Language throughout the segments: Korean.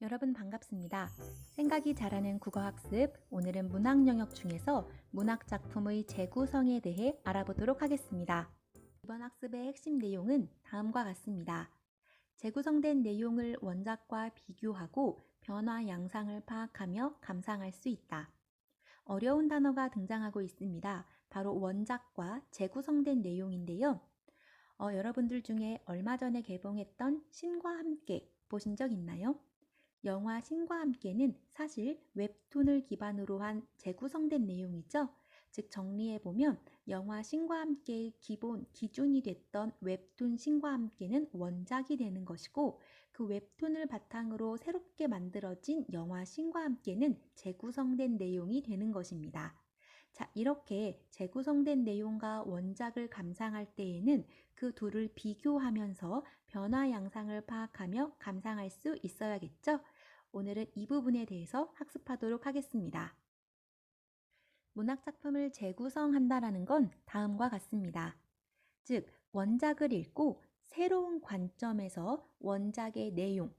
여러분 반갑습니다. 생각이 자라는 국어학습, 오늘은 문학 영역 중에서 문학 작품의 재구성에 대해 알아보도록 하겠습니다. 이번 학습의 핵심 내용은 다음과 같습니다. 재구성된 내용을 원작과 비교하고 변화 양상을 파악하며 감상할 수 있다. 어려운 단어가 등장하고 있습니다. 바로 원작과 재구성된 내용인데요. 여러분들 중에 얼마 전에 개봉했던 신과 함께 보신 적 있나요? 영화 신과 함께는 사실 웹툰을 기반으로 한 재구성된 내용이죠. 즉 정리해보면 영화 신과 함께의 기준이 됐던 웹툰 신과 함께는 원작이 되는 것이고, 그 웹툰을 바탕으로 새롭게 만들어진 영화 신과 함께는 재구성된 내용이 되는 것입니다. 자, 이렇게 재구성된 내용과 원작을 감상할 때에는 그 둘을 비교하면서 변화 양상을 파악하며 감상할 수 있어야겠죠? 오늘은 이 부분에 대해서 학습하도록 하겠습니다. 문학작품을 재구성한다라는 건 다음과 같습니다. 즉, 원작을 읽고 새로운 관점에서 원작의 내용,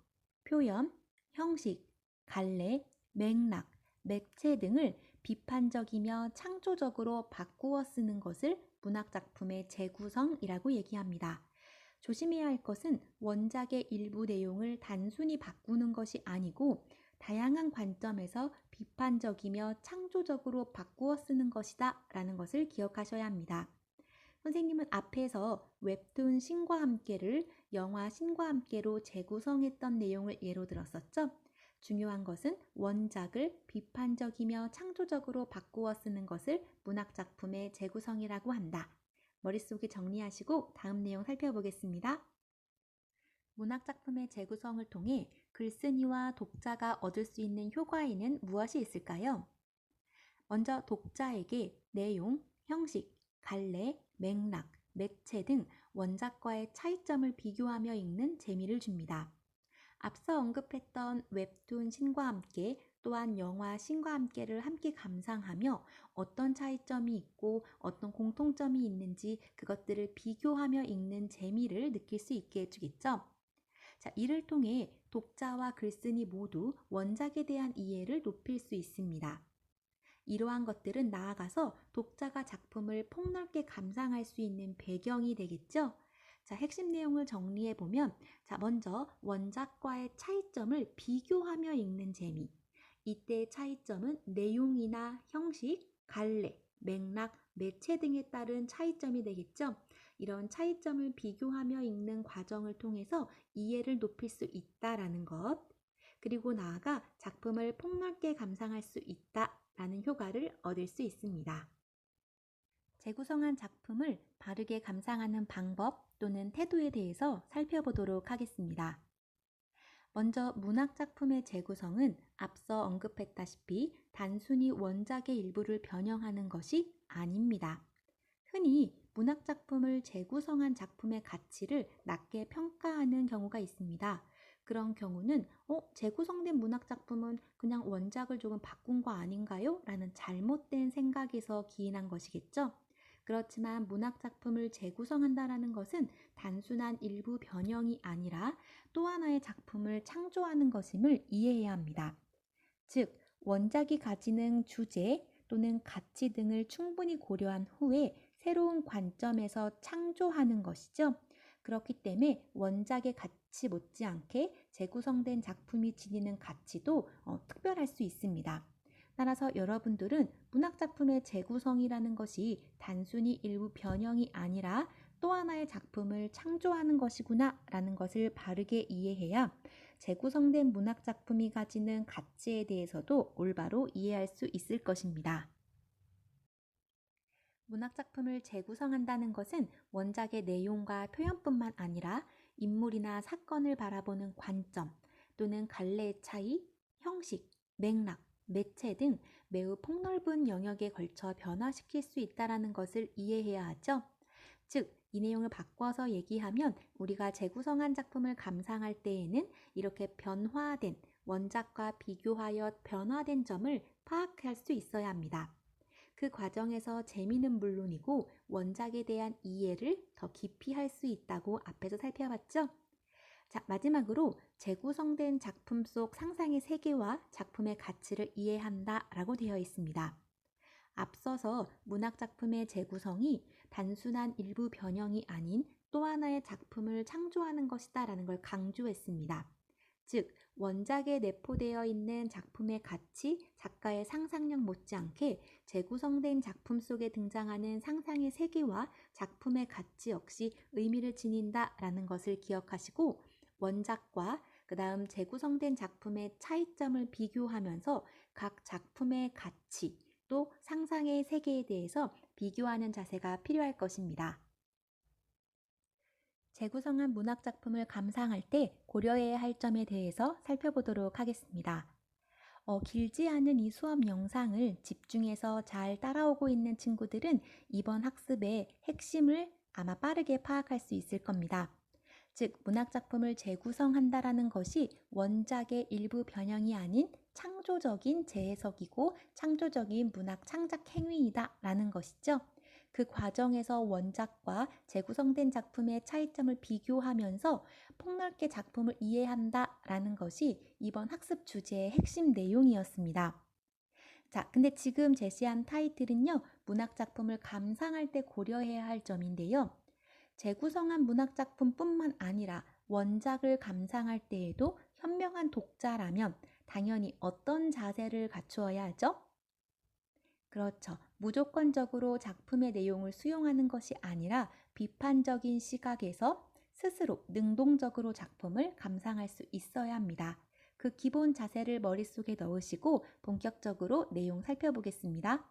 표현, 형식, 갈래, 맥락, 매체 등을 비판적이며 창조적으로 바꾸어 쓰는 것을 문학작품의 재구성이라고 얘기합니다. 조심해야 할 것은 원작의 일부 내용을 단순히 바꾸는 것이 아니고 다양한 관점에서 비판적이며 창조적으로 바꾸어 쓰는 것이다 라는 것을 기억하셔야 합니다. 선생님은 앞에서 웹툰 신과 함께를 영화 신과 함께로 재구성했던 내용을 예로 들었었죠. 중요한 것은 원작을 비판적이며 창조적으로 바꾸어 쓰는 것을 문학작품의 재구성이라고 한다. 머릿속에 정리하시고 다음 내용 살펴보겠습니다. 문학작품의 재구성을 통해 글쓴이와 독자가 얻을 수 있는 효과에는 무엇이 있을까요? 먼저 독자에게 내용, 형식, 갈래, 맥락, 매체 등 원작과의 차이점을 비교하며 읽는 재미를 줍니다. 앞서 언급했던 웹툰 신과 함께 또한 영화 신과 함께를 함께 감상하며 어떤 차이점이 있고 어떤 공통점이 있는지 그것들을 비교하며 읽는 재미를 느낄 수 있게 해주겠죠. 자, 이를 통해 독자와 글쓴이 모두 원작에 대한 이해를 높일 수 있습니다. 이러한 것들은 나아가서 독자가 작품을 폭넓게 감상할 수 있는 배경이 되겠죠. 자, 핵심 내용을 정리해 보면, 자, 먼저 원작과의 차이점을 비교하며 읽는 재미. 이때의 차이점은 내용이나 형식, 갈래, 맥락, 매체 등에 따른 차이점이 되겠죠. 이런 차이점을 비교하며 읽는 과정을 통해서 이해를 높일 수 있다라는 것. 그리고 나아가 작품을 폭넓게 감상할 수 있다라는 효과를 얻을 수 있습니다. 재구성한 작품을 바르게 감상하는 방법 또는 태도에 대해서 살펴보도록 하겠습니다. 먼저 문학작품의 재구성은 앞서 언급했다시피 단순히 원작의 일부를 변형하는 것이 아닙니다. 흔히 문학작품을 재구성한 작품의 가치를 낮게 평가하는 경우가 있습니다. 그런 경우는 재구성된 문학작품은 그냥 원작을 조금 바꾼 거 아닌가요? 라는 잘못된 생각에서 기인한 것이겠죠. 그렇지만 문학작품을 재구성한다는 것은 단순한 일부 변형이 아니라 또 하나의 작품을 창조하는 것임을 이해해야 합니다. 즉, 원작이 가지는 주제 또는 가치 등을 충분히 고려한 후에 새로운 관점에서 창조하는 것이죠. 그렇기 때문에 원작의 가치 못지않게 재구성된 작품이 지니는 가치도 특별할 수 있습니다. 따라서 여러분들은 문학작품의 재구성이라는 것이 단순히 일부 변형이 아니라 또 하나의 작품을 창조하는 것이구나 라는 것을 바르게 이해해야 재구성된 문학작품이 가지는 가치에 대해서도 올바로 이해할 수 있을 것입니다. 문학작품을 재구성한다는 것은 원작의 내용과 표현뿐만 아니라 인물이나 사건을 바라보는 관점 또는 갈래의 차이, 형식, 맥락, 매체 등 매우 폭넓은 영역에 걸쳐 변화시킬 수 있다는 것을 이해해야 하죠. 즉, 이 내용을 바꿔서 얘기하면 우리가 재구성한 작품을 감상할 때에는 이렇게 변화된 원작과 비교하여 변화된 점을 파악할 수 있어야 합니다. 그 과정에서 재미는 물론이고 원작에 대한 이해를 더 깊이 할 수 있다고 앞에서 살펴봤죠? 자, 마지막으로 재구성된 작품 속 상상의 세계와 작품의 가치를 이해한다라고 되어 있습니다. 앞서서 문학작품의 재구성이 단순한 일부 변형이 아닌 또 하나의 작품을 창조하는 것이다라는 걸 강조했습니다. 즉, 원작에 내포되어 있는 작품의 가치, 작가의 상상력 못지않게 재구성된 작품 속에 등장하는 상상의 세계와 작품의 가치 역시 의미를 지닌다라는 것을 기억하시고 원작과 그 다음 재구성된 작품의 차이점을 비교하면서 각 작품의 가치, 또 상상의 세계에 대해서 비교하는 자세가 필요할 것입니다. 재구성한 문학작품을 감상할 때 고려해야 할 점에 대해서 살펴보도록 하겠습니다. 길지 않은 이 수업 영상을 집중해서 잘 따라오고 있는 친구들은 이번 학습의 핵심을 아마 빠르게 파악할 수 있을 겁니다. 즉, 문학작품을 재구성한다라는 것이 원작의 일부 변형이 아닌 창조적인 재해석이고 창조적인 문학 창작 행위이다라는 것이죠. 그 과정에서 원작과 재구성된 작품의 차이점을 비교하면서 폭넓게 작품을 이해한다라는 것이 이번 학습 주제의 핵심 내용이었습니다. 자, 근데 지금 제시한 타이틀은요, 문학작품을 감상할 때 고려해야 할 점인데요. 재구성한 문학작품뿐만 아니라 원작을 감상할 때에도 현명한 독자라면 당연히 어떤 자세를 갖추어야 하죠? 그렇죠. 무조건적으로 작품의 내용을 수용하는 것이 아니라 비판적인 시각에서 스스로 능동적으로 작품을 감상할 수 있어야 합니다. 그 기본 자세를 머릿속에 넣으시고 본격적으로 내용 살펴보겠습니다.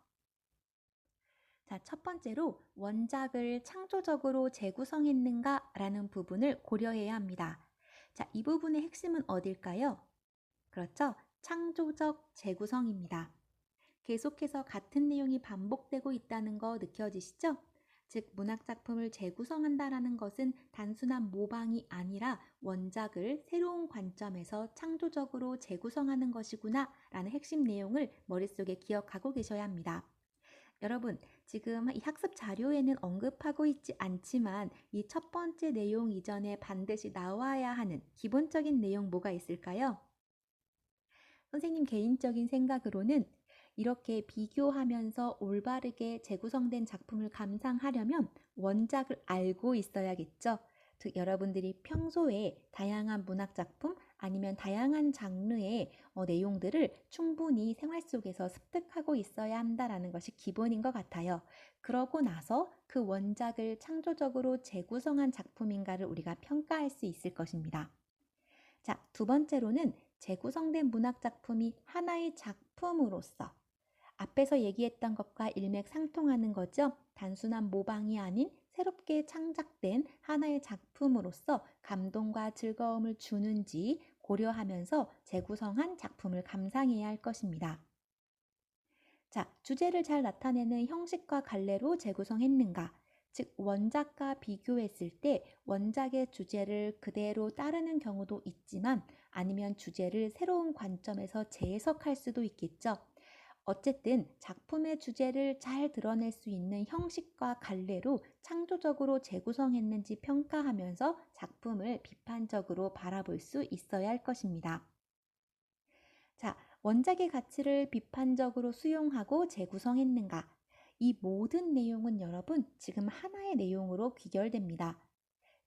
자, 첫 번째로 원작을 창조적으로 재구성했는가 라는 부분을 고려해야 합니다. 자, 이 부분의 핵심은 어딜까요? 그렇죠. 창조적 재구성입니다. 계속해서 같은 내용이 반복되고 있다는 거 느껴지시죠? 즉, 문학작품을 재구성한다라는 것은 단순한 모방이 아니라 원작을 새로운 관점에서 창조적으로 재구성하는 것이구나 라는 핵심 내용을 머릿속에 기억하고 계셔야 합니다. 여러분, 지금 이 학습 자료에는 언급하고 있지 않지만 이 첫 번째 내용 이전에 반드시 나와야 하는 기본적인 내용 뭐가 있을까요? 선생님 개인적인 생각으로는 이렇게 비교하면서 올바르게 재구성된 작품을 감상하려면 원작을 알고 있어야겠죠. 즉, 여러분들이 평소에 다양한 문학작품 아니면 다양한 장르의 내용들을 충분히 생활 속에서 습득하고 있어야 한다는 것이 기본인 것 같아요. 그러고 나서 그 원작을 창조적으로 재구성한 작품인가를 우리가 평가할 수 있을 것입니다. 자, 두 번째로는 재구성된 문학작품이 하나의 작품으로서 앞에서 얘기했던 것과 일맥상통하는 거죠. 단순한 모방이 아닌 새롭게 창작된 하나의 작품으로서 감동과 즐거움을 주는지 고려하면서 재구성한 작품을 감상해야 할 것입니다. 자, 주제를 잘 나타내는 형식과 갈래로 재구성했는가? 즉, 원작과 비교했을 때 원작의 주제를 그대로 따르는 경우도 있지만 아니면 주제를 새로운 관점에서 재해석할 수도 있겠죠. 어쨌든 작품의 주제를 잘 드러낼 수 있는 형식과 갈래로 창조적으로 재구성했는지 평가하면서 작품을 비판적으로 바라볼 수 있어야 할 것입니다. 자, 원작의 가치를 비판적으로 수용하고 재구성했는가? 이 모든 내용은 여러분 지금 하나의 내용으로 귀결됩니다.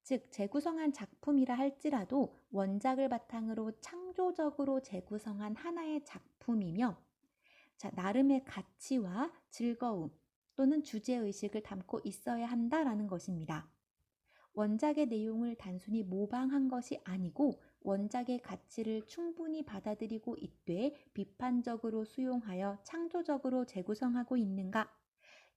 즉, 재구성한 작품이라 할지라도 원작을 바탕으로 창조적으로 재구성한 하나의 작품이며 자, 나름의 가치와 즐거움 또는 주제의식을 담고 있어야 한다라는 것입니다. 원작의 내용을 단순히 모방한 것이 아니고 원작의 가치를 충분히 받아들이고 있되 비판적으로 수용하여 창조적으로 재구성하고 있는가?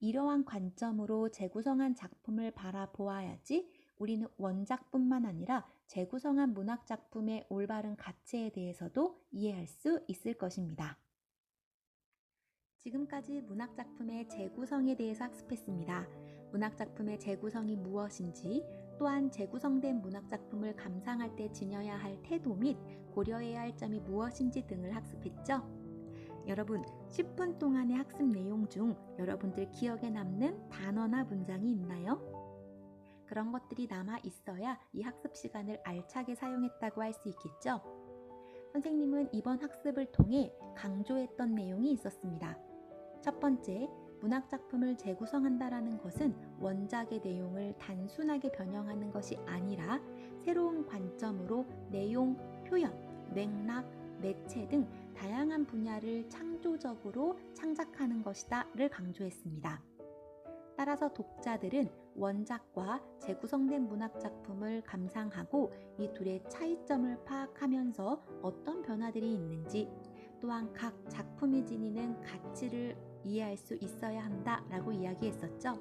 이러한 관점으로 재구성한 작품을 바라보아야지 우리는 원작뿐만 아니라 재구성한 문학작품의 올바른 가치에 대해서도 이해할 수 있을 것입니다. 지금까지 문학작품의 재구성에 대해서 학습했습니다. 문학작품의 재구성이 무엇인지, 또한 재구성된 문학작품을 감상할 때 지녀야 할 태도 및 고려해야 할 점이 무엇인지 등을 학습했죠. 여러분, 10분 동안의 학습 내용 중 여러분들 기억에 남는 단어나 문장이 있나요? 그런 것들이 남아 있어야 이 학습 시간을 알차게 사용했다고 할 수 있겠죠. 선생님은 이번 학습을 통해 강조했던 내용이 있었습니다. 첫 번째, 문학작품을 재구성한다라는 것은 원작의 내용을 단순하게 변형하는 것이 아니라 새로운 관점으로 내용, 표현, 맥락, 매체 등 다양한 분야를 창조적으로 창작하는 것이다를 강조했습니다. 따라서 독자들은 원작과 재구성된 문학작품을 감상하고 이 둘의 차이점을 파악하면서 어떤 변화들이 있는지, 또한 각 작품이 지니는 가치를 이해할 수 있어야 한다라고 이야기했었죠.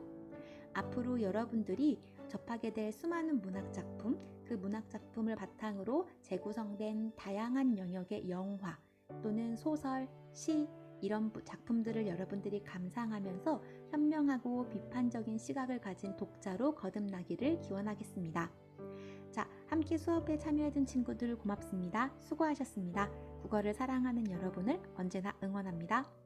앞으로 여러분들이 접하게 될 수많은 문학작품, 그 문학작품을 바탕으로 재구성된 다양한 영역의 영화 또는 소설, 시 이런 작품들을 여러분들이 감상하면서 현명하고 비판적인 시각을 가진 독자로 거듭나기를 기원하겠습니다. 자, 함께 수업에 참여해준 친구들 고맙습니다. 수고하셨습니다. 국어를 사랑하는 여러분을 언제나 응원합니다.